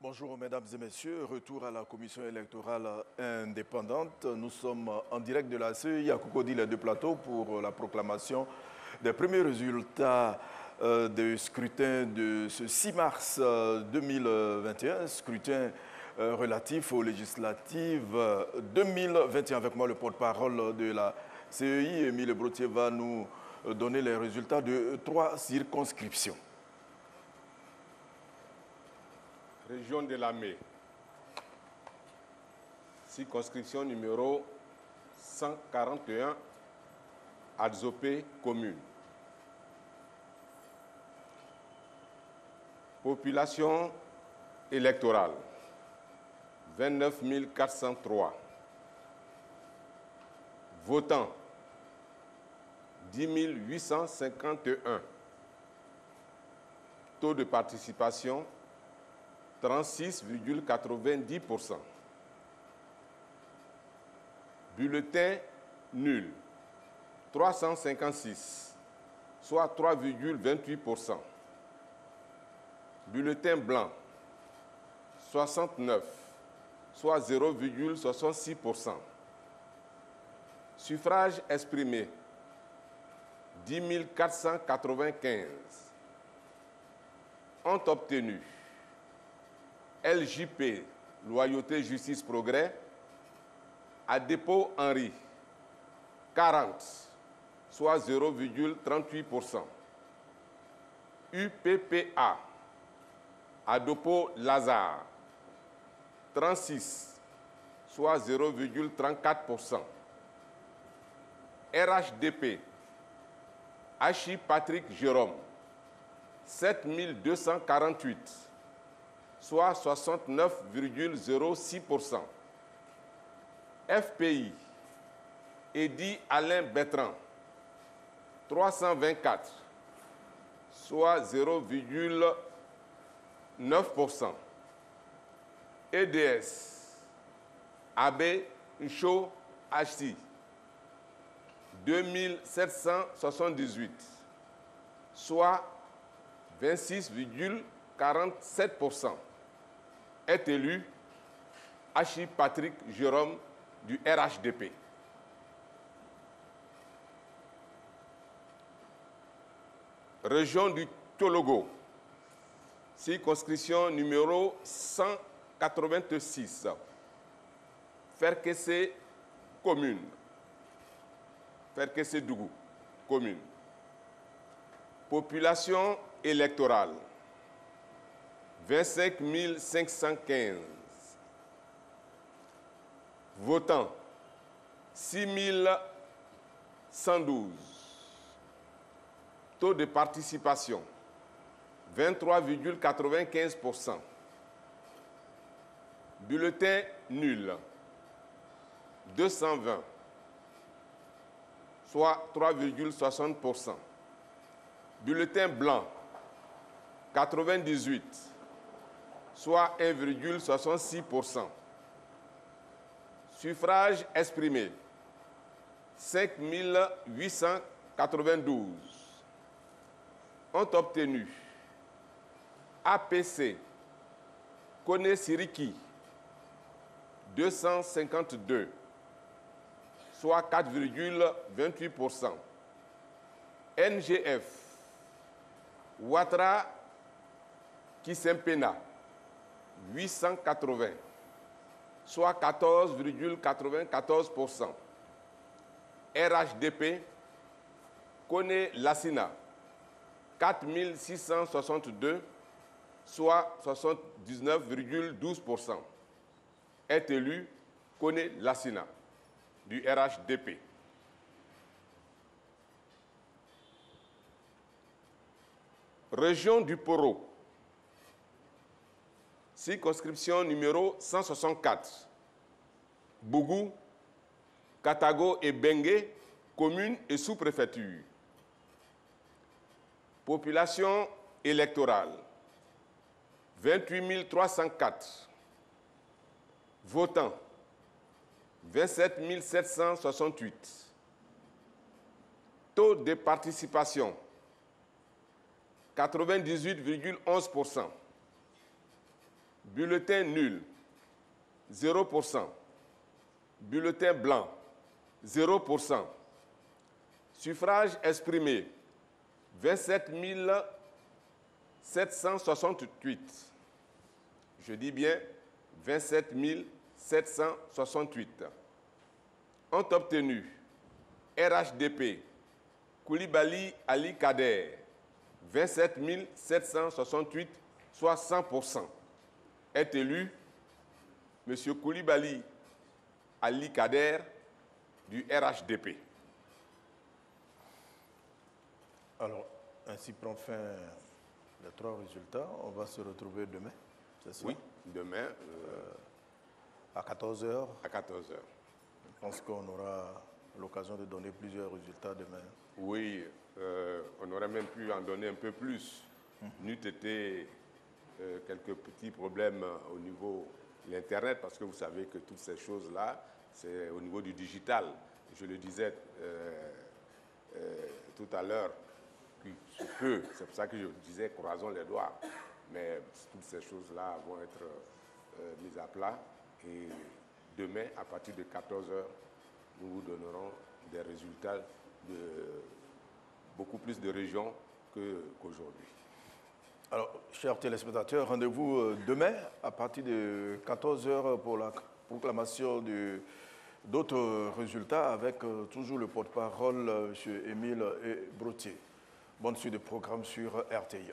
Bonjour mesdames et messieurs, retour à la commission électorale indépendante. Nous sommes en direct de la CEI à Cocody, les deux plateaux, pour la proclamation des premiers résultats du scrutin de ce 6 mars 2021, scrutin relatif aux législatives 2021. Avec moi, le porte-parole de la CEI, Émile Brotier, va nous donner les résultats de 3 circonscriptions. Région de Lamé, circonscription numéro 141, Adzopé, commune. Population électorale, 29 403. Votants, 10 851. Taux de participation, 36,90%. Bulletin nul, 356, soit 3,28%. Bulletin blanc, 69, soit 0,66%. Suffrage exprimé, 10 495. Ont obtenu LJP, Loyauté, Justice, Progrès, à dépôt Henri, 40, soit 0,38%. UPPA, à dépôt Lazare, 36, soit 0,34%. RHDP, Hachi Patrick Jérôme, 7248. Soit 69,06%. FPI, Eddy Alain Bertrand, 324, soit 0,9%. EDS, Abbé Ncho HC, 2778, soit 26,47%. Est élu Hachi Patrick Jérôme du RHDP. Région du Tologo, circonscription numéro 186, Ferkessé, commune. Ferkessé Dougou, commune. Population électorale, 25 515. Votants, 6 112. Taux de participation, 23,95%. Bulletin nul, 220, soit 3,60%. Bulletin blanc, 98, soit 1,66%. Suffrage exprimé, 5 892. Ont obtenu APC, Kone Siriki, 252, soit 4,28%. NGF, Ouattara Kisempena, 880, soit 14,94%. RHDP, Kone Lassina, 4662, soit 79,12%. Est élu Kone Lassina, du RHDP. Région du Poro, circonscription numéro 164, Bougou, Katago et Bengue, commune et sous-préfecture. Population électorale, 28 304. Votants, 27 768. Taux de participation, 98,11%. Bulletin nul, 0%. Bulletin blanc, 0%. Suffrage exprimé, 27 768. Je dis bien 27 768. Ont obtenu RHDP, Koulibaly Ali Kader, 27 768, soit 100%. Est élu M. Koulibaly Ali Kader du RHDP. Alors, ainsi prend fin les 3 résultats. On va se retrouver demain, c'est ça? Oui, demain. À 14 h. À 14 h. Je pense qu'on aura l'occasion de donner plusieurs résultats demain. Oui, on aurait même pu en donner un peu plus. N'eût été quelques petits problèmes au niveau de l'Internet, parce que vous savez que toutes ces choses-là, c'est au niveau du digital. Je le disais tout à l'heure, c'est pour ça que je disais croisons les doigts, mais toutes ces choses-là vont être mises à plat et demain, à partir de 14 h, nous vous donnerons des résultats de beaucoup plus de régions qu'aujourd'hui. Alors, chers téléspectateurs, rendez-vous demain à partir de 14 h pour la proclamation d'autres résultats avec toujours le porte-parole, M. Émile Brotier. Bonne suite de programme sur RTI1.